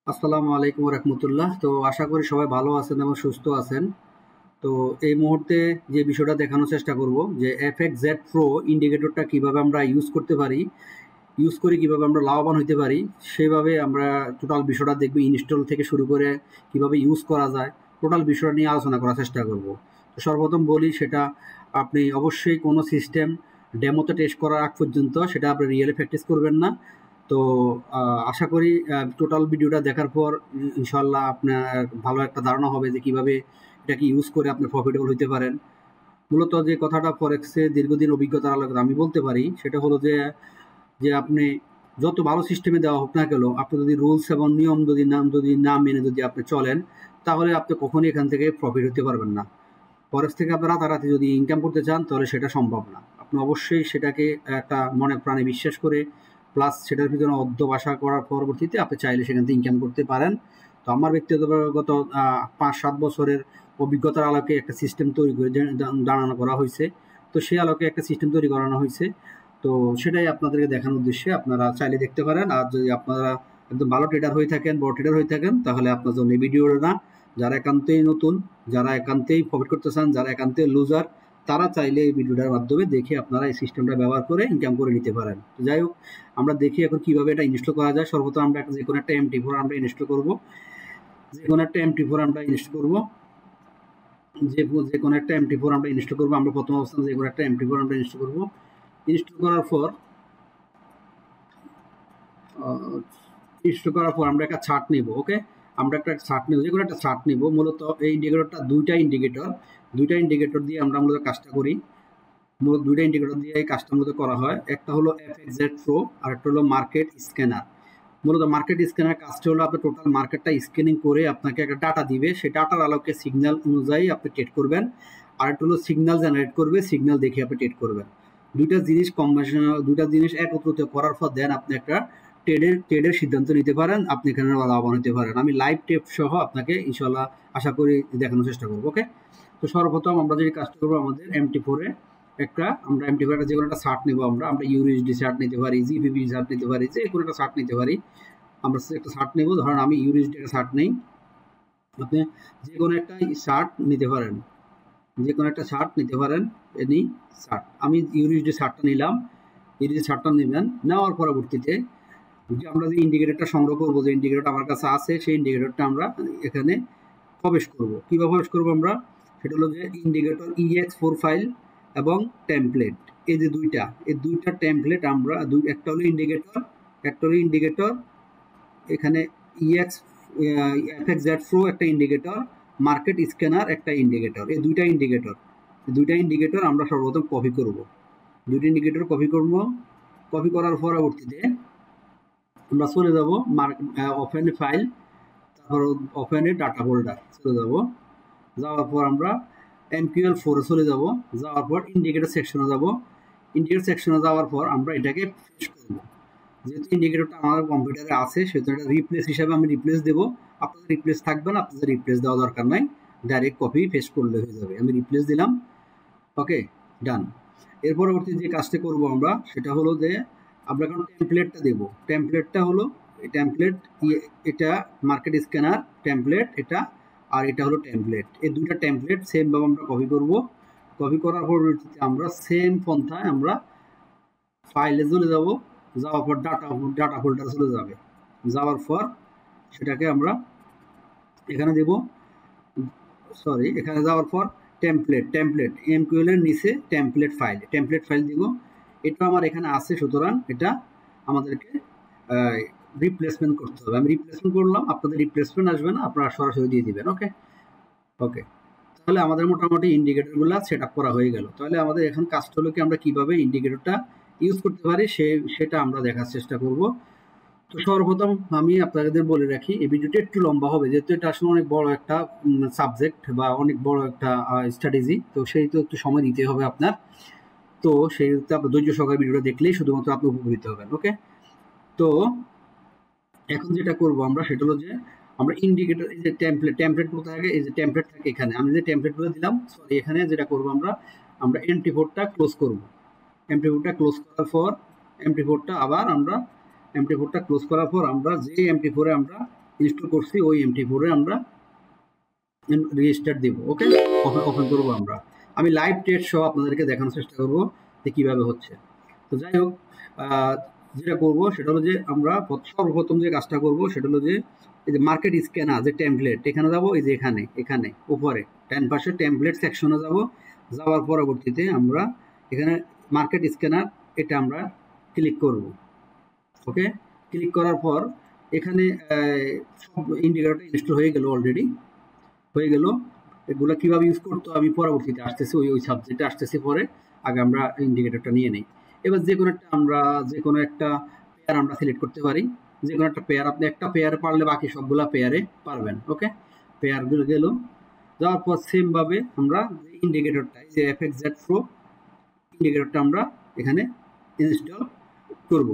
আসসালামু আলাইকুম রহমতুল্লাহ। তো আশা করি সবাই ভালো আছেন এবং সুস্থ আছেন। তো এই মুহূর্তে যে বিষয়টা দেখানোর চেষ্টা করব যে FXZ Pro ইন্ডিকেটরটা কিভাবে আমরা ইউজ করতে পারি, ইউজ করে কিভাবে আমরা লাভবান হতে পারি, সেভাবে আমরা টোটাল বিষয়টা দেখব। ইনস্টল থেকে শুরু করে কিভাবে ইউজ করা যায়, টোটাল বিষয়টা নিয়ে আলোচনা করার চেষ্টা করব। তো সর্বপ্রথম বলি, সেটা আপনি অবশ্যই কোনো সিস্টেম ডেমোতে টেস্ট করার আগ পর্যন্ত সেটা আপনি রিয়েলে প্র্যাকটিস করবেন না। তো আশা করি টোটাল ভিডিওটা দেখার পর ইনশাল্লাহ আপনার ভালো একটা ধারণা হবে যে কিভাবে এটাকে ইউজ করে আপনি প্রফিটেবল হতে পারেন। মূলত যে কথাটা ফরেক্সে দীর্ঘদিন অভিজ্ঞতার আলোকে আমি বলতে পারি, সেটা হলো যে যে আপনি যত ভালো সিস্টেমে দেওয়া হোক না কেন, আপনি যদি রুলস এবং নিয়ম যদি না মেনে যদি আপনি চলেন, তাহলে আপনি কখনোই এখান থেকে প্রফিট হতে পারবেন না। ফরেক্স থেকে আপনি রাতারাতি যদি ইনকাম করতে চান, তাহলে সেটা সম্ভব না। আপনি অবশ্যই সেটাকে একটা মনে প্রাণে বিশ্বাস করে, প্লাস সেটার ভিতরে অধ্যবসায় করার পরবর্তীতে আপনি চাইলে সেখান থেকে ইনকাম করতে পারেন। তো আমার ব্যক্তিগত 5-7 বছরের অভিজ্ঞতার আলোকে একটা সিস্টেম তৈরি করে দাঁড়ানো করা হয়েছে। তো সেই আলোকে একটা সিস্টেম তৈরি করানো হয়েছে। তো সেটাই আপনাদেরকে দেখানোর উদ্দেশ্যে আপনারা চাইলে দেখতে পারেন। আর যদি আপনারা একদম ভালো ট্রেডার হয়ে থাকেন, বড় ট্রেডার হয়ে থাকেন, তাহলে আপনার জন্য এই ভিডিওটা না। যারা একান্তই নতুন, যারা একান্তেই প্রফিট করতে চান, যারা একান্তই লুজার, তারা চাইলে এই ভিডিওটার মাধ্যমে দেখে আপনারা এই সিস্টেমটা ব্যবহার করে ইনকাম করে নিতে পারেন। তো যাই হোক, আমরা দেখি এখন কিভাবে এটা ইনস্টল করা যায়। সর্বপ্রথম আমরা যে কোনো একটা MT4 আমরা ইনস্টল করব। যে কোনো একটা MT4 আমরা ইনস্টল করব। যে কোনো একটা MT4 আমরা ইনস্টল করব। আমরা প্রথম অবস্থানে যে কোনো একটা MT4 আমরা ইনস্টল করব। ইনস্টল করার পর আমরা একটা চার্ট নিব। ওকে, আমরা একটা চার্ট নিব, যে কোনো একটা চার্ট নিব। মূলত এই ইন্ডিকেটরটা দুইটা ইন্ডিকেটর দিয়ে আমরা মূলত কাজটা করি। মূলত দুইটা ইন্ডিকেটর দিয়ে এই কাজটা মূলত করা হয়। একটা হলো FXZ Pro আর একটা হলো মার্কেট স্ক্যানার। মূলত মার্কেট স্ক্যানার কাজটা হলো আপনি টোটাল মার্কেটটা স্ক্যানিং করে আপনাকে একটা ডাটা দিবে। সেই ডাটার আলোকে সিগন্যাল অনুযায়ী আপনি ট্রেড করবেন। আর একটা হলো সিগন্যাল জেনারেট করবে, সিগন্যাল দেখে আপনি ট্রেড করবেন। দুইটা জিনিস একত্রিত করার পর দেন আপনি একটা ট্রেডের সিদ্ধান্ত নিতে পারেন, আপনি এখানে লাভবান হতে পারেন। আমি লাইভ টেপ সহ আপনাকে ইনশাল্লাহ আশা করি দেখানোর চেষ্টা করবো। ওকে, তো সর্বপ্রথম আমরা যে কাজটা করবো, আমাদের MT4 এ আমরা MT4 যে কোনো একটা শার্ট নেবো। আমরা USD শার্ট নিতে পারি, GBP শার্ট নিতে পারি, যে কোনো একটা শার্ট নিতে পারি। আমরা একটা শার্ট নেবো, ধরেন আমি USD একটা শার্ট নেই। আপনি যে কোনো একটা শার্ট নিতে পারেন, যে কোনো একটা শার্ট নিতে পারেন। এনি শার্ট, আমি USD শার্টটা নিলাম। USD শার্টটা নেবেন, নেওয়ার পরবর্তীতে যে আমরা যে ইন্ডিকেটরটা সংগ্রহ করবো, যে ইন্ডিকেটরটা আমার কাছে আছে, সেই ইন্ডিকেটরটা আমরা এখানে প্রবেশ করব। কীভাবে প্রবেশ করবো আমরা, সেটা হলো যে ইন্ডিকেটর EX4 ফাইল এবং টেমপ্লেট, এই যে দুইটা টেমপ্লেট আমরা একটা হলো ইন্ডিকেটর, এখানে FXZ Pro একটা ইন্ডিকেটর, মার্কেট স্ক্যানার একটা ইন্ডিকেটর। এই দুইটা ইন্ডিকেটর আমরা সর্বপ্রথম কপি করব। দুইটা ইন্ডিকেটর কপি করার পরবর্তীতে আমরা চলে যাব ওপেন ফাইল, তারপর ওপেনে ডাটা হোল্ডার চলে যাব। যাওয়ার পর আমরা MQL4 চলে যাব। যাওয়ার পর ইন্ডিকেটর সেকশনে যাব। ইন্ডিকেটর সেকশনে যাওয়ার পর আমরা এটাকে ফিনিশ করব। যেহেতু ইন্ডিকেটরটা আমার কম্পিউটারে আছে, সেহেতু এটা রিপ্লেস হিসাবে আমি রিপ্লেস দেবো। আপনাদের রিপ্লেস থাকবে না, আপনাদের রিপ্লেস দেওয়া দরকার নাই, ডাইরেক্ট কপি পেস্ট করলে হয়ে যাবে। আমি রিপ্লেস দিলাম। ওকে, ডান। এর পরবর্তী যে কাজটা করব আমরা, সেটা হলো যে আমরা এখন টেমপ্লেটটা দেব। টেমপ্লেটটা হলো এটা মার্কেট স্ক্যানার টেমপ্লেট, এটা আর এটা হলো টেমপ্লেট। এই দুইটা টেমপ্লেট সেম ভাবে আমরা কপি করব। কপি করার পরবর্তীতে আমরা সেম পন্থায় আমরা ফাইলে চলে যাব। যাওয়ার পর ডাটা হোল্ডার চলে যাবে। যাওয়ার পর সেটাকে আমরা এখানে দেব। এখানে যাওয়ার পর টেমপ্লেট MQL এর নিচে টেমপ্লেট ফাইল দিব। এটা আমার এখানে আছে, সুতরাং এটা আমাদেরকে রিপ্লেসমেন্ট করতে হবে। আমি রিপ্লেসমেন্ট করলাম, আপনাদের রিপ্লেসমেন্ট আসবে না, আপনারা সরাসরি দিয়ে দিবেন। ওকে, তাহলে আমাদের মোটামুটি ইন্ডিকেটরগুলো সেট আপ করা হয়ে গেল। তাহলে আমাদের এখন কাজটা হলো কি, আমরা কিভাবে ইন্ডিকেটরটা ইউজ করতে পারি সেটা আমরা দেখার চেষ্টা করব। তো সর্বপ্রথম আমি আপনাদের বলে রাখি, এই ভিডিওটা একটু লম্বা হবে, যেহেতু এটা আসলে অনেক বড় একটা সাবজেক্ট বা অনেক বড় একটা স্ট্র্যাটেজি। তো সেই তো একটু সময় দিতে হবে আপনার। তো সেই আপনার ধৈর্য সহকারে ভিডিওটা দেখলেই শুধুমাত্র আপনি উপকৃত হবেন। ওকে, তো এখন যেটা করব আমরা, সেটা হলো যে আমরা ইন্ডিকেটর, এই যে টেমপ্লেট কোথায় থাকে, এই যে টেমপ্লেট থাকে এখানে। আমি যে টেমপ্লেটগুলো দিলাম, এখানে যেটা করব আমরা MT4টা ক্লোজ করব। MT4টা ক্লোজ করার পর MT4টা ক্লোজ করার পর আমরা যে MT4 এ আমরা ইনস্টল করছি ওই MT4 এ আমরা রেজিস্টার দেব। ওকে, ওপেন করবো আমরা। আমি লাইভ টেস্ট সহ আপনাদেরকে দেখানোর চেষ্টা করবো যে কীভাবে হচ্ছে। তো যাই হোক, যেটা করবো সেটা হলো যে আমরা সর্বপ্রথম যে কাজটা করবো সেটা হলো যে এই যে মার্কেট স্ক্যানার যে টেমপ্লেট, এখানে যাবো। এই যে এখানে উপরে ডান পাশে টেমপ্লেট সেকশনে যাব। যাওয়ার পরবর্তীতে আমরা এখানে মার্কেট স্ক্যানার এটা আমরা ক্লিক করব। ওকে, ক্লিক করার পর এখানে সব ইন্ডিকেটর ইনস্টল হয়ে গেল, অলরেডি হয়ে গেল। এগুলো কীভাবে ইউজ করতো আমি পরবর্তীতে আসতেছি, ওই সাবজেক্টে আসতেছি পরে। আগে আমরা ইন্ডিকেটরটা নিয়ে নিই। এবার যে কোনো একটা পেয়ার আমরা সিলেক্ট করতে পারি। যে কোনো একটা পেয়ার, আপনি একটা পেয়ারে পারলে বাকি সবগুলা পেয়ারে পারবেন। ওকে, পেয়ারগুলো গেল। যাওয়ার পর সেমভাবে আমরা ইন্ডিকেটরটা, যে FXZ Pro ইন্ডিকেটরটা আমরা এখানে ইনস্টল করব।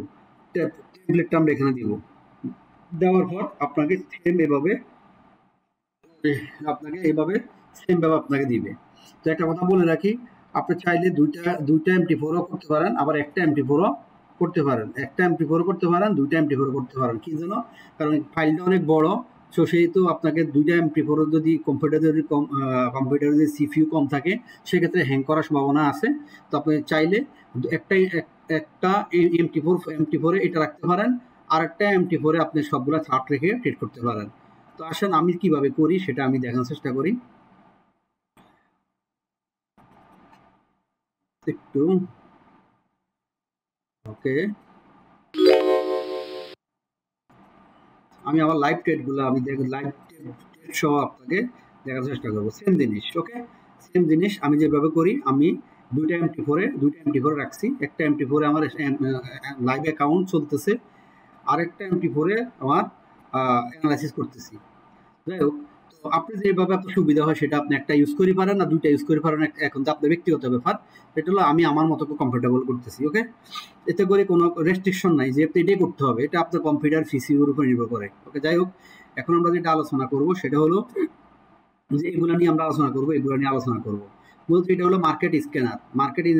টেমপ্লেটটা আমরা এখানে দিব। দেওয়ার পর আপনাকে সেমভাবে আপনাকে দিবে। তো একটা কথা বলে রাখি, আপনি চাইলে দুইটা MT4 করতে পারেন, আবার একটা MT4 করতে পারেন। একটা MT4 করতে পারেন, দুইটা MT4 করতে পারেন। কি জন্য? কারণ ফাইলটা অনেক বড়, সো সেহেতু আপনাকে দুইটা MT4 যদি কম্পিউটারে যদি CPU কম থাকে, সেক্ষেত্রে হ্যাং করার সম্ভাবনা আছে। তো আপনি চাইলে একটা MT4 এটা রাখতে পারেন, আর একটা MT4 আপনি সবগুলা চার্ট রেখে ট্রেড করতে পারেন। তো আসেন আমি কিভাবে করি সেটা আমি দেখানোর চেষ্টা করি একটু। ওকে, আমি আমার লাইভ ট্রেডগুলো আমি লাইভ ট্রেড সহ আপনাকে দেখার চেষ্টা করবো। সেম জিনিস। ওকে, সেম জিনিস আমি যেভাবে করি, আমি দুইটা MT4 রাখছি। একটা MT4 আমার লাইভ অ্যাকাউন্ট চলতেছে, আরেকটা MT4 আমার অ্যানালাইসিস করতেছি। যাই হোক, তো আপনি যেভাবে আপনার সুবিধা হয় সেটা আপনি একটা ইউজ করতে পারেন, না দুইটা ইউজ করতে পারেন। এখন তো আপনার ব্যক্তিগত ব্যাপার। এটা হলো আমি আমার মতো কমফোর্টেবল করতেছি। ওকে, এতে করে কোনো রেস্ট্রিকশন নাই যে আপনি এটাই করতে হবে, এটা আপনার কম্পিউটার PCর উপর নির্ভর করে। ওকে, যাই হোক, এখন আমরা যেটা আলোচনা করব সেটা হলো যে এগুলো নিয়ে আলোচনা করব। মূলত এটা হলো মার্কেট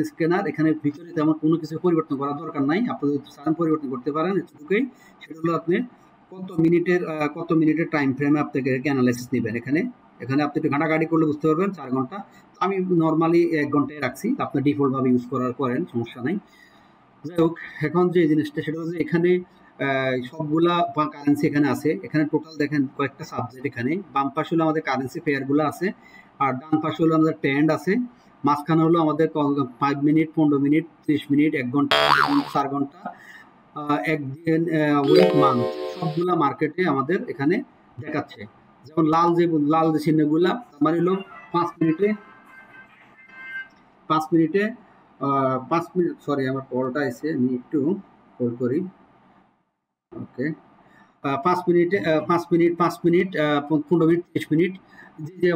স্ক্যানার। এখানে ভিতরে তেমন কোনো কিছু পরিবর্তন করার দরকার নাই, আপনি যদি চান পরিবর্তন করতে পারেন। এটুকুই। সেটা হলো আপনি কত মিনিটের টাইম ফ্রেমে আপনাকে অ্যানালাইসিস নেবেন। এখানে আপনি একটু ঘাটাঘাটি করলে বুঝতে পারবেন 4 ঘন্টা। আমি নর্মালি 1 ঘন্টায় রাখছি, আপনি ডিফল্টভাবে ইউজ করেন, সমস্যা নাই। যাই হোক, এখন যে জিনিসটা সেটা হচ্ছে এখানে সবগুলা কারেন্সি এখানে আছে। এখানে টোটাল দেখেন কয়েকটা সাবজেক্ট। এখানে বাম পাশে হলো আমাদের কারেন্সি পেয়ারগুলো আছে, আর ডান পাশে হলো আমাদের ট্রেন্ড আছে। মাঝখানে হলো আমাদের 5 মিনিট, 15 মিনিট, 30 মিনিট, 1 ঘন্টা, 4 ঘন্টা, একদিন, উইক, মান্থ, সবগুলা মার্কেটে আমাদের এখানে দেখাচ্ছে। যেমন লাল যে চিহ্নগুলা আমার হলো 5 মিনিট, সরি আমার কলটা এসে, আমি একটু কল করি। ওকে, 5 মিনিটে 5 মিনিট 15 মিনিট, 30 মিনিট, যে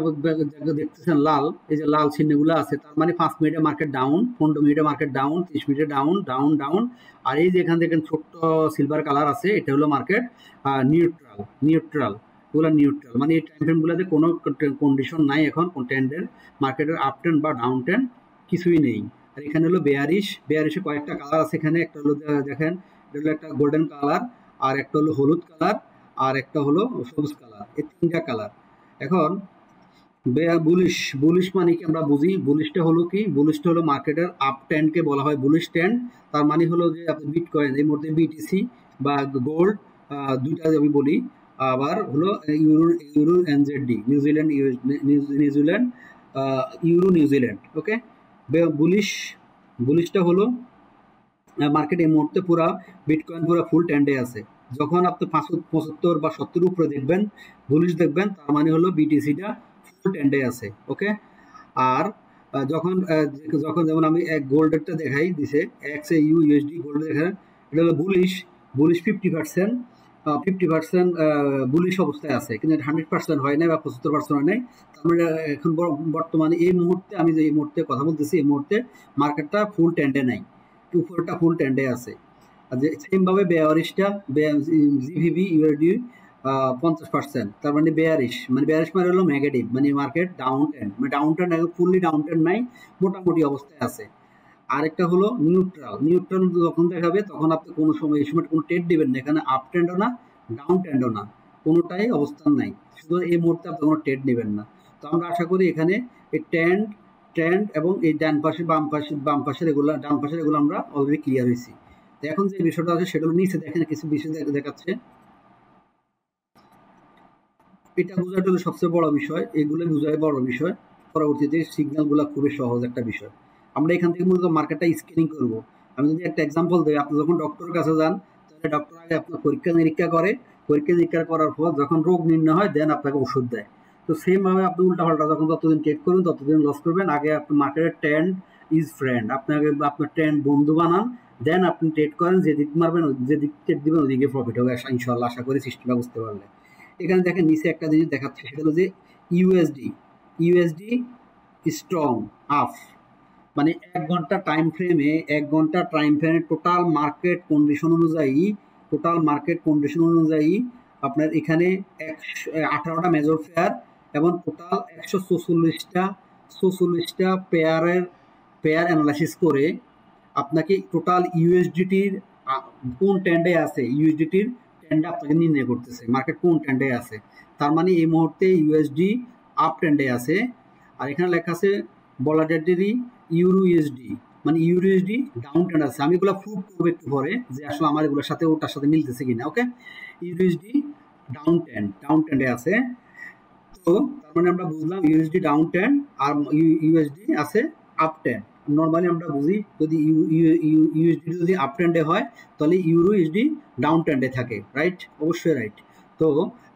দেখতেছেন লাল, এই যে লাল চিহ্নগুলো আছে, তার মানে 5 মিনিটে মার্কেট ডাউন, 15 মিনিটে মার্কেট ডাউন, 30 মিনিটে ডাউন ডাউন ডাউন। আর এই যে এখান থেকে ছোট্ট সিলভার কালার আছে, এটা হলো মার্কেট নিউট্রাল। এগুলো নিউট্রাল, মানে এই টাইম ফ্রেমগুলোতে কোনো কন্ডিশন নাই এখন ট্রেন্ডের, মার্কেটের আপ ট্রেন্ড বা ডাউন ট্রেন্ড কিছুই নেই। আর এখানে হলো বেয়ারিশে কয়েকটা কালার আছে। এখানে একটা হলো দেখেন, এটা হলো একটা গোল্ডেন কালার, আর একটা হলো হলুদ কালার, আর একটা হলো সবুজ কালার। এই 3টা কালার। এখন বুলিশ মানে কি আমরা বুঝি। বুলিশটা হলো মার্কেটের আপ ট্রেন্ডকে বলা হয় বুলিশ ট্রেন্ড। তার মানে হলো যে আপনি বিটকয়েন, এই মুহূর্তে BTC বা গোল্ড, দুইটা আমি বলি। আবার হলো ইউরো NZD, নিউজিল্যান্ড। ওকে, বুলিশটা হলো মার্কেট এই মুহূর্তে বিটকয়েন পুরো ফুল ট্রেন্ডে আছে। যখন আপনি 75 বা 70 উপরে দেখবেন, বুলিশ দেখবেন, তার মানে হলো BTCটা ফুল ট্রেন্ডে আছে। ওকে, আর যখন যেমন আমি গোল্ডেরটা দেখাই দিছে, XAUUSD গোল্ড দেখেন, এটা হলো বুলিশ 50% বুলিশ অবস্থায় আছে, কিন্তু 100% হয় নাই বা 75% হয় নাই। তার মানে এখন বর্তমানে এই মুহূর্তে কথা বলতেছি, এই মুহূর্তে মার্কেটটা ফুল ট্রেন্ডে নাই, উপরটা ফুল ট্রেন্ডে আছে। আর যে সেমভাবে GVB USD 50%, তার মানে বেয়ারিশ মানে হলো নেগেটিভ, মানে market down trend, fully down trend নাই, মোটামুটি অবস্থায় আছে। আরেকটা হলো নিউট্রাল যখন দেখাবে তখন আপনি কোনো সময় এই সময় কোনো ট্রেড দিবেন না, এখানে আপ ট্রেন্ডও না, ডাউন ট্রেন্ডও না, কোনোটাই অবস্থান নাই, শুধু এই মুহূর্তে আপনি কোনো ট্রেড নেবেন না। তো আমরা আশা করি এখানে এই ট্রেন্ড ট্রেন্ড এবং এই ডান পাশে বাম পাশের এগুলো ডান পাশের এগুলো আমরা অলরেডি ক্লিয়ার হয়েছি। তো এখন যে বিষয়টা আছে সেগুলো নিচে দেখেন কিছু বিষয় দেখাচ্ছে, এটা বোঝাটা হলো সবচেয়ে বড় বিষয়, এগুলো বোঝাই বড় বিষয়। পরবর্তীতে সিগন্যালগুলো খুবই সহজ একটা বিষয়। আমরা এখান থেকে মূলত মার্কেটটা স্ক্যানিং করব। আমি যদি একটা এক্সাম্পল দিই, আপনি যখন ডক্টরের কাছে যান তাহলে ডক্টর আগে আপনার পরীক্ষা নিরীক্ষা করে, পরীক্ষা নিরীক্ষা করার পর যখন রোগ নির্ণয় হয় দেন আপনাকে ওষুধ দেয়। তো সেম ভাবে আপনি উল্টাপাল্টা যখন যতদিন ট্রেড করবেন ততদিন লস করবেন। আগে আপনি মার্কেটের ট্রেন্ড ইজ ফ্রেন্ড, আপনাকে আপনার ট্রেন্ড বন্ধু বানান, দেন আপনি ট্রেড করেন, যে দিক মারবেন যে দিক ট্রেড দিবেন ওদিকে প্রফিট হবে ইনশাল্লাহ, আশা করি সিস্টেমটা বুঝতে পারলে। এখানে দেখেন নিচে একটা জিনিস দেখাচ্ছে, সেটা হলো যে ইউএসডি ইউএসডি স্ট্রং আপ, মানে 1 ঘন্টা টাইম ফ্রেমে 1 ঘন্টা টাইম ফ্রেমে টোটাল মার্কেট কন্ডিশন অনুযায়ী আপনার এখানে 18টা মেজর ফেয়ার এবং টোটাল 144টা পেয়ার অ্যানালাইসিস করে আপনাকে টোটাল ইউএসডিটির কোন ট্রেন্ডে আছে, ইউএসডিটির ট্রেন্ডে আপনাকে নির্ণয় করতেছে মার্কেট কোন ট্রেন্ডে আছে। তার মানে এই মুহূর্তে ইউএসডি আপ ট্রেন্ডে আছে। আর এখানে লেখা আছে ভলাটিলিটি ইউরো ইউএসডি, মানে ইউরো ইউএসডি ডাউন ট্রেন্ড আছে। আমি এগুলো প্রুভ করবো একটু পরে যে আসলে আমার এগুলোর সাথে ওটার সাথে মিলতেছে কিনা। ওকে, ইউরো ইউএসডি ডাউন ট্রেন্ডে আছে। তো তার মানে আমরা বুঝলাম ইউএসডি ডাউন ট্রেন্ড আর ইউএসডি আছে আপ ট্রেন্ড। নর্মালি আমরা বুঝি যদি ইউএসডি যদি আপ ট্রেন্ডে হয় তাহলে ইউরো ইউএসডি ডাউন ট্রেন্ডে থাকে, রাইট? অবশ্যই রাইট। তো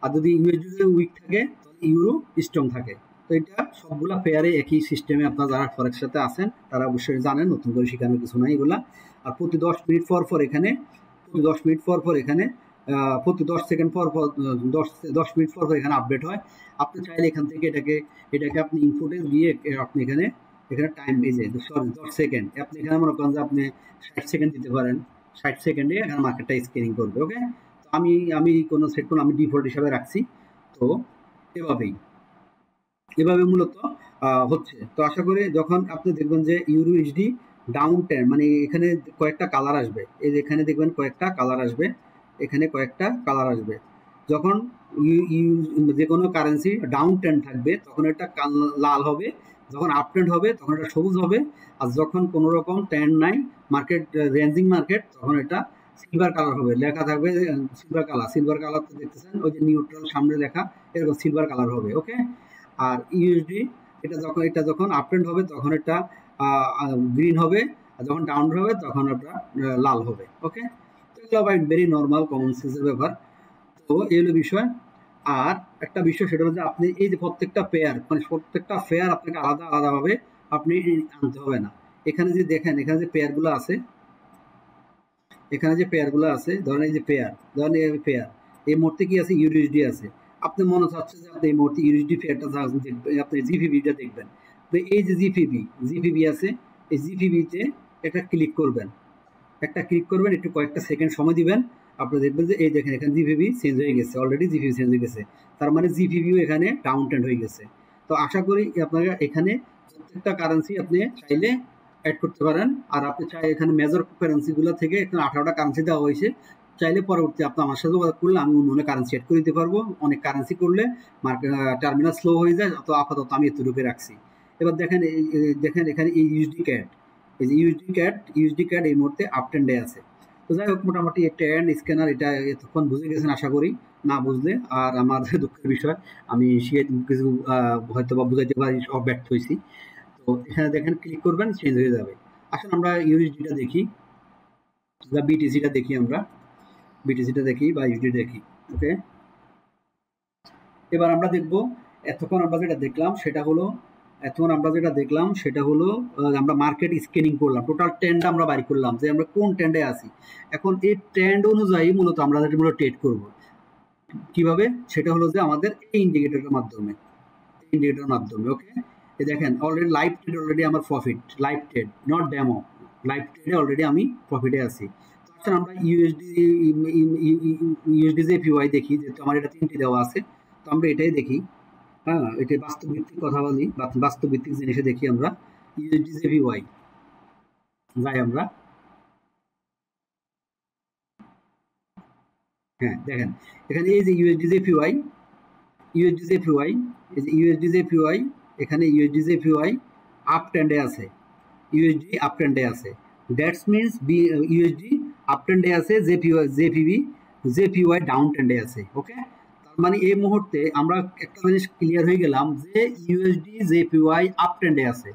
আর যদি ইউএসডি যদি উইক থাকে তাহলে ইউরো স্ট্রং থাকে। তো এটা সবগুলা পেয়ারে একই সিস্টেমে, আপনারা যারা ফরেক্স সাথে আছেন তারা অবশ্যই জানেন, নতুন করে শেখানোর কিছু নাই এগুলা। আর প্রতি 10 মিনিট পর এখানে প্রতি 10 সেকেন্ড পর 10 মিনিট পর এখানে আপডেট হয়। আপনি চাইলে এখান থেকে এটাকে আপনি ইনপুটে গিয়ে আপনি এখানে টাইম এই যে 10 সেকেন্ড, আপনি এখানে মনে করেন যে আপনি 60 সেকেন্ড দিতে পারেন, 60 সেকেন্ডে এখানে মার্কেটটা স্ক্যানিং করবে। ওকে, তো আমি কোনো সেট কোনো আমি ডিফল্ট হিসাবে রাখছি। তো এভাবে মূলত হচ্ছে। তো আশা করি যখন আপনি দেখবেন যে ইউরো ইউএসডি ডাউন ট্রেন্ড, মানে এখানে কয়েকটা কালার আসবে, এই যে এখানে দেখবেন কয়েকটা কালার আসবে, এখানে কয়েকটা কালার আসবে। যখন যে কোনো কারেন্সি ডাউন ট্রেন্ড থাকবে তখন এটা লাল হবে, যখন আপ ট্রেন্ড হবে তখন এটা সবুজ হবে, আর যখন কোনো রকম ট্রেন্ড নাই মার্কেট রেঞ্জিং মার্কেট তখন এটা সিলভার কালার হবে, লেখা থাকবে সিলভার কালার তো দেখতেছেন ওই যে নিউট্রাল সামনে লেখা, এরকম সিলভার কালার হবে। ওকে, আর ইউএসডি এটা যখন আপ ট্রেন্ড হবে তখন এটা গ্রিন হবে, আর যখন ডাউন হবে তখন আপনার লাল হবে। ওকে, তো এগুলো ভাই ভেরি নর্মাল কমন সেন্সের ব্যাপার। তো এই হলো বিষয়। আর একটা বিষয় সেটা হচ্ছে আপনি এই যে প্রত্যেকটা পেয়ার আপনাকে আলাদাভাবে আপনি আনতে হবে না। এখানে যে দেখেন এখানে যে পেয়ারগুলো আছে, ধরেন এই যে ধরেন এই পেয়ার, এই মুহূর্তে কি আছে ইউএসডি আছে। আপনি মনে চাচ্ছে যে আপনি এই মুহূর্তে ইউএসডি পেয়ারটা দেখবেন, আপনি জিপিবিটা দেখবেন। তো এই যে জিপিবি আছে, এই জিপিবিতে ক্লিক করবেন, একটু কয়েকটা সেকেন্ড সময় দিবেন, আপনি দেখবেন যে এই দেখেন এখানে জিপিবি চেঞ্জ হয়ে গেছে, অলরেডি জিপিবি চেঞ্জ হয়ে গেছে, তার মানে জিপিবিও এখানে ডাউন ট্রেন্ড হয়ে গেছে। তো আশা করি আপনারা এখানে প্রত্যেকটা কারেন্সি আপনি চাইলে অ্যাড করতে পারেন। আর আপনি চাই এখানে মেজর কারেন্সিগুলো থেকে এখানে 18টা কারেন্সি দেওয়া হয়েছে, চাইলে পরবর্তী আপনি আমার সাথে যোগাযোগ করলে আমি অন্য কারেন্সি অ্যাড করে দিতে পারবো। অনেক কারেন্সি করলে মার্কেট টার্মিনাল স্লো হয়ে যায়, তো আপাতত আমি এতটুকু রাখছি। এবার দেখেন এখানে এই ইউএসডি ক্যাড এই মুহূর্তে আপ ট্রেন্ডে আছে। তো যাই হোক, মোটামুটি ট্রেন্ড স্ক্যানার এটা এতক্ষণ বুঝে গেছেন আশা করি। না বুঝলে আর আমার দুঃখের বিষয়, আমি কিছু হয়তো বা বুঝাইতে পারি সব ব্যর্থ হয়েছি। তো এখানে দেখেন ক্লিক করবেন, চেঞ্জ হয়ে যাবে। আসলে আমরা ইউএসডিটা দেখি বা বিটিসিটা দেখি বা ইউএসডি দেখি। ওকে, এবার আমরা দেখব এতক্ষণ আমরা যেটা দেখলাম সেটা হলো আমরা মার্কেট স্ক্যানিং করলাম, টোটাল ট্রেন্ড আমরা বাড়ি করলাম যে আমরা কোন ট্রেন্ডে আছি। এখন এই ট্রেন্ড অনুযায়ী মূলত আমরা ট্রেড করব কিভাবে, সেটা হলো যে আমাদের এই ইন্ডিকেটরের মাধ্যমে। ওকে, এই দেখেন অলরেডি লাইভ ট্রেড, অলরেডি আমার profit, live trade not demo, live ট্রেডে অলরেডি আমি প্রফিটে আছি। তো আমরা ইউএসডি যে পিওয়াই দেখি, যেহেতু আমার এটা 3টি দেওয়া আছে, তো আমরা এটাই দেখি। হ্যাঁ, এটা বাস্তবভিত্তিক কথা বলি, বাস্তবভিত্তিক জিনিসে দেখি আমরা ইউএসডি যে পিওয়াই যাই আমরা হ্যাঁ দেখেন এখানে এই যে ইউএসডিজেপিওয়াই, ইউএসডিজেপিওয়াই, এই যে ইউএসডিজেপিওয়াই, এখানে ইউএসডিজেপিওয়াই আপ ট্রেন্ডে আছে, ইউএসডি আপ ট্রেন্ডে আছে, দ্যাটস মিনস ইউএসডি আপ ট্রেন্ডে আছে, জেপিওয়াই ডাউন ট্রেন্ডে আছে। ওকে, তার মানে এই মুহূর্তে আমরা একটা জিনিস ক্লিয়ার হয়ে গেলাম যে ইউএসডি জেপিওয়াই আপ ট্রেন্ডে আছে।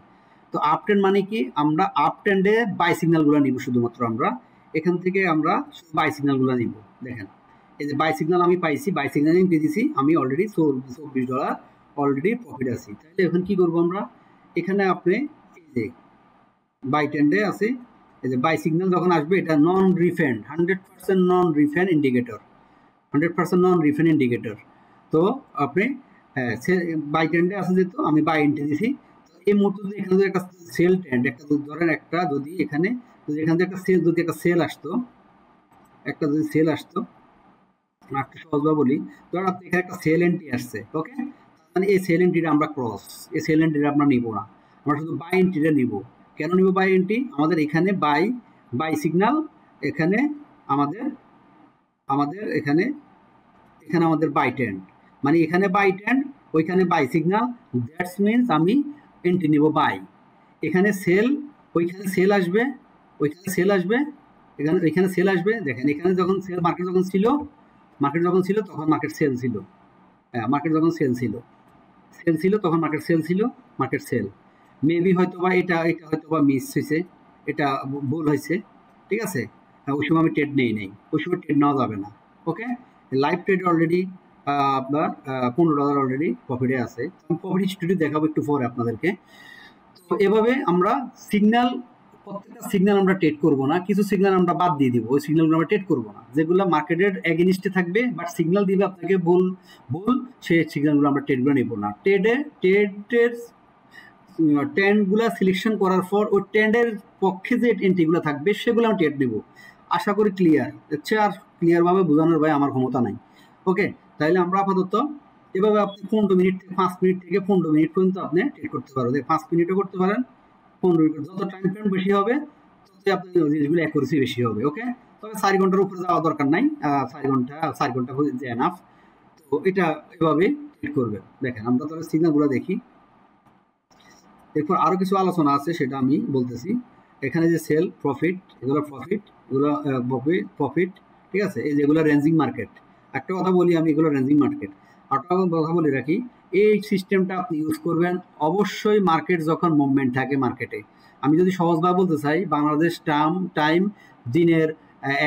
তো আপ ট্রেন্ড মানে কি, আমরা আপ ট্রেন্ডে বাই সিগন্যালগুলো নিব, শুধুমাত্র আমরা এখান থেকে আমরা বাই সিগন্যালগুলো নিব। দেখেন এই যে বাই সিগন্যাল আমি পাইছি, বাই সিগন্যালিং দিয়ে দিছি আমি, অলরেডি $24 অলরেডি প্রফিট আছি। তাহলে এখন কি করব আমরা, এখানে আপনি এই যে বাই ট্রেন্ডে আছে, এই যে বাই সিগন্যাল যখন আসবে এটা নন রিফান্ড, 100% নন রিফান্ড ইন্ডিকেটর, 100% নন রিফান্ড ইন্ডিকেটর। তো আপনি হ্যাঁ বাই ট্রেন্ডে আছে যেহেতু আমি বাই এন্ট্রি দিছি। এই মুহূর্তে যদি এখানে একটা সেল ট্রেন্ড, একটা ধরেন একটা যদি এখানে যদি এখান থেকে একটা সেল আসতো, একটা যদি সেল আসতো, একটু সহজভাবে বলি, ধরেন আপনি এখানে একটা সেল এন্ট্রি আসছে, ওকে, মানে এই সেল এন্ট্রিটা আমরা ক্রস, এই সেল এন্ট্রিটা আমরা নিব না, আমরা শুধু বাই এন্ট্রিটা নিব। কেন নিব বাই এন্ট্রি, আমাদের এখানে বাই সিগন্যাল, এখানে আমাদের আমাদের এখানে এখানে আমাদের বাই ট্রেন্ড, মানে এখানে বাই ট্রেন্ড, ওইখানে বাই সিগন্যাল, দ্যাটস মিনস আমি এন্ট্রি নিব বাই। এখানে সেল, ওইখানে সেল আসবে, ওইখানে সেল আসবে, এখানে সেল আসবে। দেখেন এখানে যখন সেল মার্কেট যখন ছিল, তখন মার্কেট সেল ছিল, হ্যাঁ মার্কেট যখন সেল ছিল তখন মার্কেট সেল ছিল, মার্কেট সেল। মেবি হয়তো বা এটা হয়তো বা মিস হয়েছে, এটা ভুল হয়েছে, ঠিক আছে। ওই সময় আমি ট্রেড নেই, ওই সময় ট্রেড নেওয়া যাবে না। ওকে, লাইভ ট্রেড অলরেডি আপনার $15 অলরেডি প্রফিটে আছে। প্রফিট হিস্ট্রি দেখাবো একটু পরে আপনাদেরকে। তো এভাবে আমরা সিগন্যাল, প্রত্যেকটা সিগন্যাল আমরা ট্রেড করব না, কিছু সিগন্যাল আমরা বাদ দিয়ে দিব, ওই সিগন্যালগুলো আমরা ট্রেড করব না, যেগুলো মার্কেটের এগেইনস্টে থাকবে বাট সিগন্যাল দিবে আপনাকে ভুল সেই সিগন্যালগুলো আমরা ট্রেড করে নেব না। ট্রেডের ট্রেন্ডগুলো সিলেকশন করার পর ওই ট্রেন্ডের পক্ষে যে এন্ট্রিগুলো থাকবে সেগুলো আমরা ট্রেড নেব। আশা করি ক্লিয়ার হচ্ছে, আর ক্লিয়ারভাবে বোঝানোর ভাই আমার ক্ষমতা নাই। ওকে, তাহলে আমরা আপাতত এভাবে আপনি 15 মিনিট থেকে 5 মিনিট থেকে 15 মিনিট পর্যন্ত আপনি ট্রেড করতে পারবেন। 5 মিনিটও করতে পারেন, 15 মিনিট, যত টাইম ফ্রেম বেশি হবে ততই আপনার জিনিসগুলো অ্যাকুরেসি বেশি হবে। ওকে, তবে 4 ঘন্টার উপরে যাওয়া দরকার নাই, 4 ঘন্টা যে এনাফ। তো এটা এভাবে ট্রেড করবেন। দেখেন আমরা তবে সিগন্যালগুলো দেখি, এরপর আরো কিছু আলোচনা আছে সেটা আমি বলতেছি। এখানে যে সেল প্রফিট, এগুলো প্রফিট, ঠিক আছে, এই যেগুলো রেঞ্জিং মার্কেট। একটা কথা বলি আমি, এগুলো রেঞ্জিং মার্কেট। একটা কথা বলে রাখি, এই সিস্টেমটা আপনি ইউজ করবেন অবশ্যই মার্কেট যখন মুভমেন্ট থাকে মার্কেটে। আমি যদি সহজভাবে বলতে চাই, বাংলাদেশ টাইম দিনের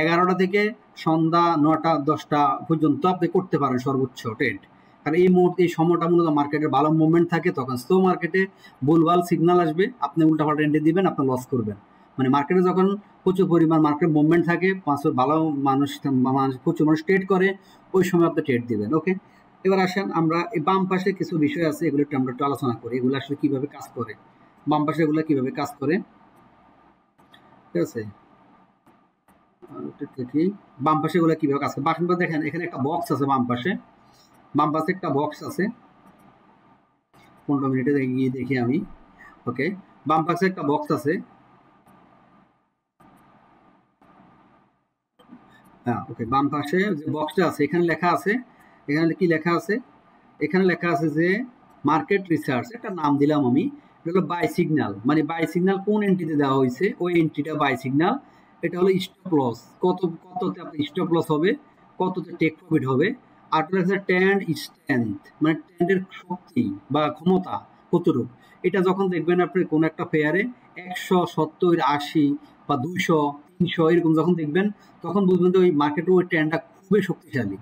11টা থেকে সন্ধ্যা 9টা 10টা পর্যন্ত আপনি করতে পারেন সর্বোচ্চ ট্রেড। কারণ এই মুহূর্তে এই সময়টা মূলত মার্কেটের ভালো মুভমেন্ট থাকে, তখন স্লো মার্কেটে ভুলভাল সিগন্যাল আসবে, আপনি উল্টাপাল্টা এন্ট্রি দিবেন, আপনি লস করবেন। মানে মার্কেটে যখন প্রচুর পরিমাণ মার্কেট মুভমেন্ট থাকে, ভালো প্রচুর মানুষ ট্রেড করে, ওই সময় আপনি ট্রেড দিবেন। ওকে, এবার আসেন আমরা এই বাম পাশে কিছু বিষয় আছে, এগুলো আমরা একটু আলোচনা করি, এগুলো আসলে কিভাবে কাজ করে, বাম পাশে এগুলো কিভাবে কাজ করে, ঠিক আছে। দেখি বাম পাশে এগুলো কিভাবে কাজ করে। বাম পাশে দেখেন এখানে একটা বক্স আছে, বাম পাশে একটা বক্স আছে, 15 মিনিটে গিয়ে দেখি আমি। ওকে, বাম পাশে একটা বক্স আছে, হ্যাঁ ওকে, বাম পাশে যে বক্সটা আছে এখানে লেখা আছে, এখানে কি লেখা আছে, এখানে লেখা আছে যে মার্কেট রিসার্চ, একটা নাম দিলাম আমি, এটা হলো বাই সিগন্যাল। মানে বাই সিগন্যাল কোন এন্ট্রিতে দেওয়া হয়েছে, ওই এন্ট্রিটা বাই সিগন্যাল। এটা হলো স্টপ লস, কততে আপনার স্টপ লস হবে, কততে টেক প্রফিট হবে। আর হচ্ছে ট্রেন্ড স্ট্রেংথ, মানে ট্রেন্ডের শক্তি বা ক্ষমতা কতটুকু। এটা যখন দেখবেন আপনি কোন একটা পেয়ারে 170, 80 বা 200, 300 এরকম যখন দেখবেন, তখন বুঝবেন যে ওই মার্কেটে ওই ট্রেন্ডটা খুবই শক্তিশালী,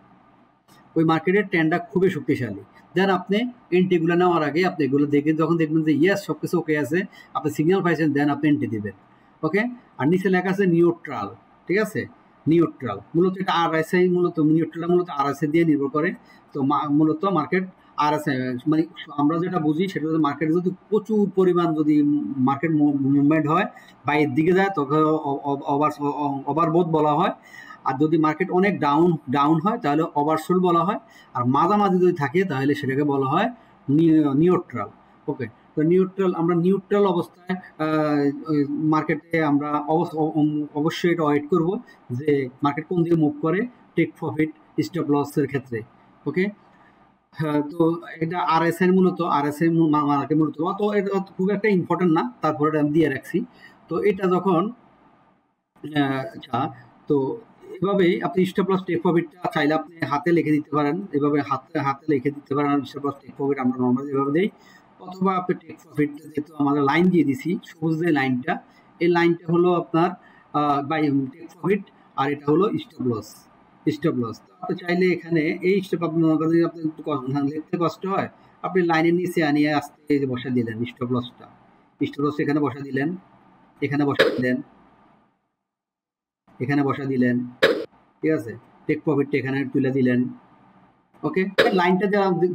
ওই মার্কেটের ট্রেন্ডটা খুবই শক্তিশালী। দেন আপনি এন্ট্রিগুলো নেওয়ার আগে আপনি এগুলো দেখে যখন দেখবেন যে ইয়েস সব কিছু ওকে আছে, আপনি সিগন্যাল পাইছেন, দেন আপনি এন্ট্রি দিবেন। ওকে, আর নিচে লেখা আছে নিউট্রাল, ঠিক আছে, নিউট্রাল মূলত এটা আরএসআই, মূলত নিউট্রালটা মূলত আরএসআই দিয়ে নির্ভর করে। তো মূলত মার্কেট আরএসআই, মানে আমরা যেটা বুঝি সেটা হচ্ছে মার্কেটে যদি প্রচুর পরিমাণ যদি মার্কেট মুভমেন্ট হয় বাইরের দিকে যায় তখন ওভারবোথ বলা হয়। আর যদি মার্কেট অনেক ডাউন হয় তাহলে ওভারসোল্ড বলা হয়। আর মাঝামাঝি যদি থাকে তাহলে সেটাকে বলা হয় নিউট্রাল। ওকে, তো আমরা নিউট্রাল অবস্থায় মার্কেটে আমরা অবশ্যই এটা ওয়েট করব যে মার্কেট কোন দিকে মুভ করে, টেক প্রফিট স্টপ লসের ক্ষেত্রে। ওকে, হ্যাঁ, তো এটা আরএসআই মূলত আরএসআই মার্কেট মূলত, তো এটা খুব একটা ইম্পর্টেন্ট না, তারপরে এটা আমি দিয়ে রাখছি। তো এটা যখন আচ্ছা, তো এভাবেই আপনি স্টপ লস টেক প্রফিটটা চাইলে আপনি হাতে লিখে দিতে পারেন, এভাবে হাতে হাতে লিখে দিতে পারেন। আর স্টপ লস টেক প্রফিট আমরা নর্মালি এভাবে দেই, অথবা আপনি টেক প্রফিট যেহেতু আমাদের লাইন দিয়ে দিছি, সবুজ যে লাইনটা, এই লাইনটা হলো আপনার বাই টেক প্রফিট, আর এটা হলো স্টপ লস। স্টপ লস আপনি চাইলে এখানে এই স্টপ আপনি মনে করেন আপনি একটু লিখতে কষ্ট হয়, আপনি লাইনের নিচে আনিয়ে আসতে এই যে বসা দিলেন স্টপ লসটা, স্টপ লস এখানে বসা দিলেন, এখানে বসা দিলেন, এখানে বসা দিলেন, ঠিক আছে, টেক প্রফিটটা এখানে তুলে দিলেন। ওকে, লাইনটা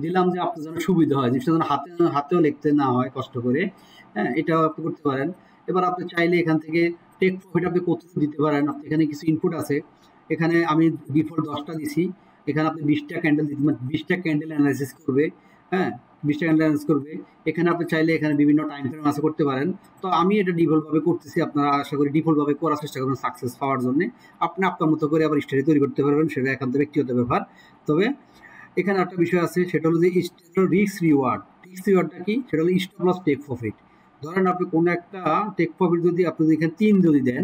দিলাম যে আপনার জন্য সুবিধা হয়, জিনিসটা যেন হাতেও লিখতে না হয় কষ্ট করে। হ্যাঁ, এটা আপনি করতে পারেন। এবার আপনি চাইলে এখান থেকে টেক প্রফিট আপনি কত দিতে পারেন, আপনি এখানে কিছু ইনপুট আছে, এখানে আমি ডিফল্ট 10টা দিছি, এখানে আপনি 20টা ক্যান্ডেল দিতে, 20টা ক্যান্ডেল অ্যানালাইসিস করবে। হ্যাঁ, 20টা ক্যান্ডেল অ্যানালাইসিস করবে। এখানে আপনি চাইলে এখানে বিভিন্ন টাইম ফ্রেম আছে করতে পারেন। তো আমি এটা ডিফল্ট ভাবে করতেছি, আপনারা আশা করি ডিফল্ট ভাবে করার চেষ্টা করবেন সাকসেস পাওয়ার জন্য। আপনি আপনার মতো করে আবার স্টোরি তৈরি করতে পারবেন, সেটা একান্ত ব্যক্তিগত ব্যাপার। তবে এখানে একটা বিষয় আছে, সেটা হলো যে রিস্ক রিওয়ার্ড। রিস্ক রিওয়ার্ডটা কি, সেটা হলো স্টপ লস টেক প্রফিট। ধরেন আপনি কোনো একটা টেক প্রফিট যদি আপনি এখানে 3 যদি দেন,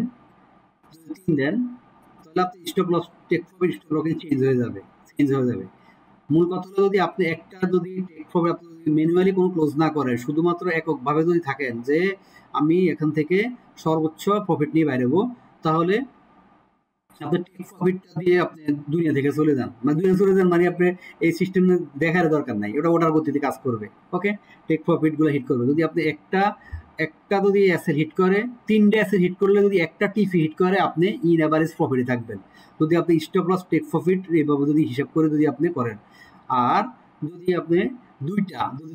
তাহলে আপনি stop loss take profit stop loss change হয়ে যাবে। মূল কথা হলো যদি আপনি একটা যদি টেক প্রফিট আপনি যদি ম্যানুয়ালি কোনো ক্লোজ না করেন, শুধুমাত্র এককভাবে যদি থাকেন যে আমি এখান থেকে সর্বোচ্চ প্রফিট নিয়ে বাইরেবো, তাহলে আপনার টেক প্রফিটটা দিয়ে আপনি দুনিয়া থেকে চলে যান, মানে দুনিয়া চলে যান মানে আপনি এই সিস্টেম দেখার দরকার নাই, ওটা ওটার গতিতে কাজ করবে। ওকে, টেক প্রফিট গুলো হিট করবে। যদি আপনি একটা একটা যদি অ্যাসেট হিট করে, 3টে অ্যাসেট হিট করলে যদি একটা টিপি হিট করে, আপনি ইন অ্যাভারেজ প্রফিটে থাকবেন। যদি আপনি স্টপ লস টেক প্রফিট এইভাবে যদি হিসাব করে যদি আপনি করেন, আর যদি আপনি যদি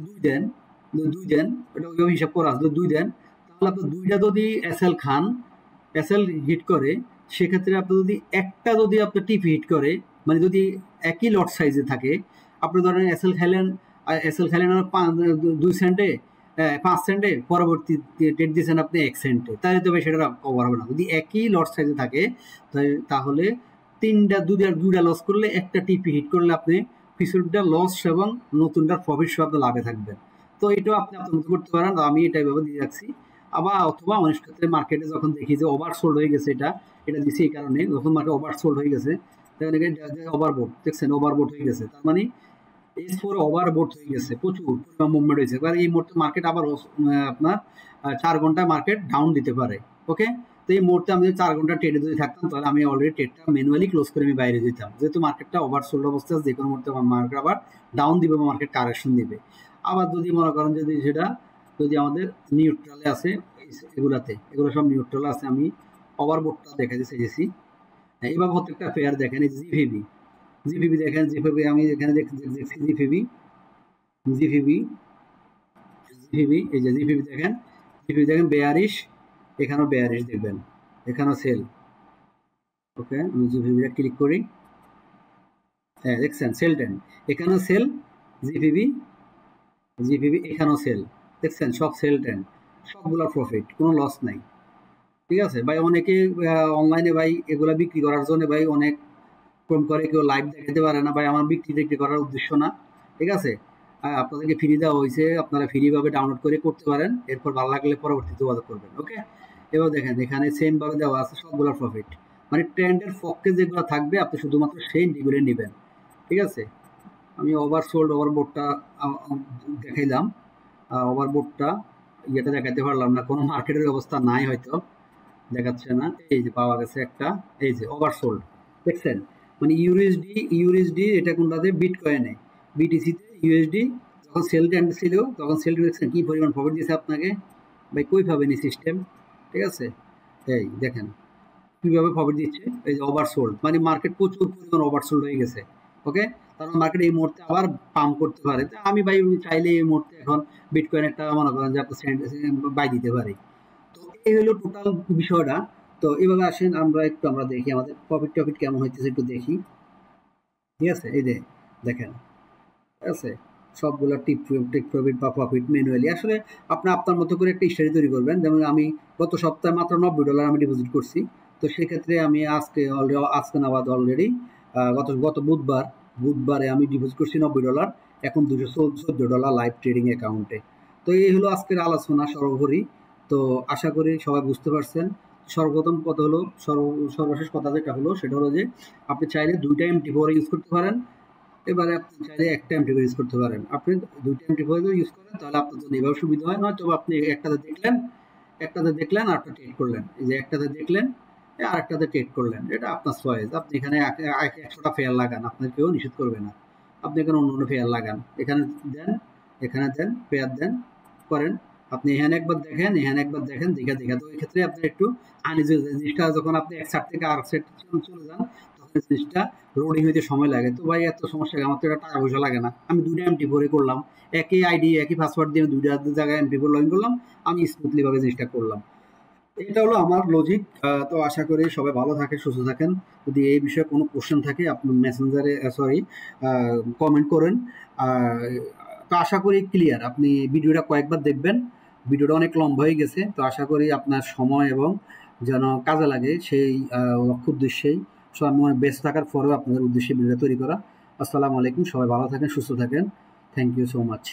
দুই দেন, ওটা ওইভাবে হিসাব করা আছে, যদি 2 দেন, তাহলে আপনি 2টা যদি এসএল হিট করে, সেক্ষেত্রে আপনি যদি একটা যদি আপনার টিপি হিট করে, মানে যদি একই লট সাইজে থাকে, আপনি ধরেন এসএল খেলেন আর 2 সেন্টে, 5 সেন্টে, পরবর্তী ট্রেড দিয়েছেন আপনি 1 সেন্টে, তাহলে তবে সেটা কভার হবে না। যদি একই লট সাইজে থাকে, তাহলে দুইটা লস করলে, একটা টিপি হিট করলে আপনি পিছনটা লস এবং নতুনটার প্রফিট সহ আপনি লাভে থাকবেন। তো এটাও আপনি আপনার মতো করতে পারেন, আমি এটা এভাবে দিয়ে রাখছি। আবার অথবা অনেক ক্ষেত্রে মার্কেটে যখন দেখি যে ওভারসোল্ড হয়ে গেছে, এটা দিছি এই কারণে, যখন মার্কেট ওভারসোল্ড হয়ে গেছে, তখন ওভারবোট দেখছেন, ওভারবোট হয়ে গেছে, তার মানে S4 ওভারবোট হয়ে গেছে, প্রচুর মুভমেন্ট হয়েছে। এবার এই মুহূর্তে মার্কেট আবার আপনার 4 ঘন্টা মার্কেট ডাউন দিতে পারে। ওকে, তো এই মুহূর্তে আমি 4 ঘন্টা ট্রেডে যদি থাকতাম, তাহলে আমি অলরেডি ট্রেডটা ম্যানুয়ালি ক্লোজ করে আমি বাইরে যেতাম, যেহেতু মার্কেটটা ওভারসোল্ড অবস্থা আছে, যে কোনো মুহূর্তে মার্কেট আবার ডাউন দিবে বা মার্কেট কারেকশন দিবে। আবার যদি মনে করেন যদি আমাদের নিউট্রালে আছে, এগুলো সব নিউট্রালে আছে, আমি ওভারবোটটা দেখাতে চেয়েছি। এইভাবে প্রত্যেকটা পেয়ার দেখেন, এই জিভিবি দেখেন, আমি এখানে দেখছি জিভিবি, এই যে জিভিবি দেখেন বেয়ারিশ, এখানেও বেয়ারিশ দেখবেন, এখানেও সেল। ওকে, আমি জিভিবিটা ক্লিক করি, হ্যাঁ দেখছেন সেল টেন, এখানেও সেল, জিভিবি এখানেও সেল, দেখছেন সব সেল টেন, সবগুলো প্রফিট, কোনো লস নাই। ঠিক আছে ভাই, অনেকে অনলাইনে ভাই এগুলা বিক্রি করার জন্য ভাই অনেক কম করে, কেউ লাইভ দেখাতে পারে না ভাই, আমার বিক্রি করার উদ্দেশ্য না। ঠিক আছে, আপনাদেরকে ফ্রি দেওয়া হয়েছে, আপনারা ফ্রিভাবে ডাউনলোড করে করতে পারেন, এরপর ভালো লাগলে পরবর্তীতে যোগাযোগ করবেন। ওকে, এবার দেখেন এখানে সেম ভাবে দেওয়া আছে সবগুলো প্রফিট, মানে ট্রেন্ডের পক্ষে যেগুলো থাকবে আপনি শুধুমাত্র সেই ডিগুলো নেবেন। ঠিক আছে, আমি ওভারবোটটা দেখাইলাম, ওভারবোটটা ইয়েটা দেখাতে পারলাম না, কোনো মার্কেটের অবস্থা নাই, হয়তো দেখাচ্ছে না। এই যে পাওয়া গেছে একটা, এই যে ওভারসোল্ড দেখছেন, মানে ইউএসডি এটা কোনটাতে, বিটকয়েনে, বিটিসিতে ইউএসডি যখন সেল ট্রেন্ড ছিল, তখন সেল দেখছেন কি পরিমাণ প্রফিট দিয়েছে আপনাকে ভাই, কই পাবেন এই সিস্টেম। ঠিক আছে, এই দেখেন কিভাবে প্রফিট দিচ্ছে, এই যে ওভারসোল্ড, মানে মার্কেট প্রচুর পরিমাণ ওভারসোল্ড হয়ে গেছে। ওকে, কারণ মার্কেট এই মুহূর্তে আবার পাম্প করতে পারে, আমি ভাই চাইলে এই মুহূর্তে এখন বিটকয়েন একটা মনে করেন যে আপনি বাই দিতে পারি। তো এই হলো টোটাল বিষয়টা। তো এভাবে আসেন আমরা দেখি আমাদের প্রফিট কেমন হইতেছে, একটু দেখি। ঠিক আছে, এই যে দেখেন, ঠিক আছে, সবগুলো টেক প্রফিট বা প্রফিট ম্যানুয়ালি, আসলে আপনি আপনার মতো করে একটা স্টোরি তৈরি করবেন। যেমন আমি গত সপ্তাহে মাত্র $90 আমি ডিপোজিট করছি, তো সেক্ষেত্রে আমি আজকে না বাদ অলরেডি গত বুধবারে আমি ডিপোজিট করছি $90, এখন $214 লাইভ ট্রেডিং অ্যাকাউন্টে। তো এই হলো আজকের আলোচনা সর্বোপরি। তো আশা করি সবাই বুঝতে পারছেন। সর্বপ্রথম কথা হলো, সর্বশেষ কথা যেটা হলো সেটা হলো যে আপনি চাইলে 2টা MT4 ইউজ করতে পারেন। এবারে আপনি চাইলে একটা MT4 ইউজ করতে পারেন। আপনি 2টা MT4 যদি ইউজ করেন তাহলে আপনার জন্য এভাবে সুবিধা হয়, নয়তো আপনি একটাতে দেখলেন আরেকটা ট্রেড করলেন। এই যে একটাতে দেখলেন আরেকটাতে ট্রেড করলেন, এটা আপনার চয়েস। আপনি এখানে 100টা ফেয়ার লাগান, আপনার কেউ নিষেধ করবে না। আপনি এখানে অন্য ফেয়ার লাগান, এখানে দেন ফেয়ার দেন করেন। আপনি এখানে একবার দেখেন দেখা তো এই ক্ষেত্রে আপনার একটু আনইজি জিনিসটা, যখন আপনি এক সাইড থেকে আরেক সাইড চলে যান তখন জিনিসটা লোডিং হইতে সময় লাগে। তো ভাই এত সমস্যা, আমার তো এটা টাকা পয়সা লাগে না। আমি 2টা MT4 করলাম, একই আইডি একই পাসওয়ার্ড দিয়ে 2টা জায়গায় MT4 লগ ইন করলাম, আমি স্মুথলি ভাবে জিনিসটা করলাম। এটা হলো আমার লজিক। তো আশা করি সবাই ভালো থাকেন, সুস্থ থাকেন। যদি এই বিষয়ে কোনো কোশ্চেন থাকে আপনি মেসেঞ্জারে কমেন্ট করেন। তো আশা করি ক্লিয়ার। আপনি ভিডিওটা কয়েকবার দেখবেন, ভিডিওটা অনেক লম্বা হয়ে গেছে। তো আশা করি আপনার সময় এবং যেন কাজে লাগে সেই লক্ষ্য উদ্দেশ্যেই সময় ব্যস্ত থাকার পরেও আপনাদের উদ্দেশ্যে ভিডিওটা তৈরি করা। আসসালামু আলাইকুম, সবাই ভালো থাকেন, সুস্থ থাকেন। Thank you so much.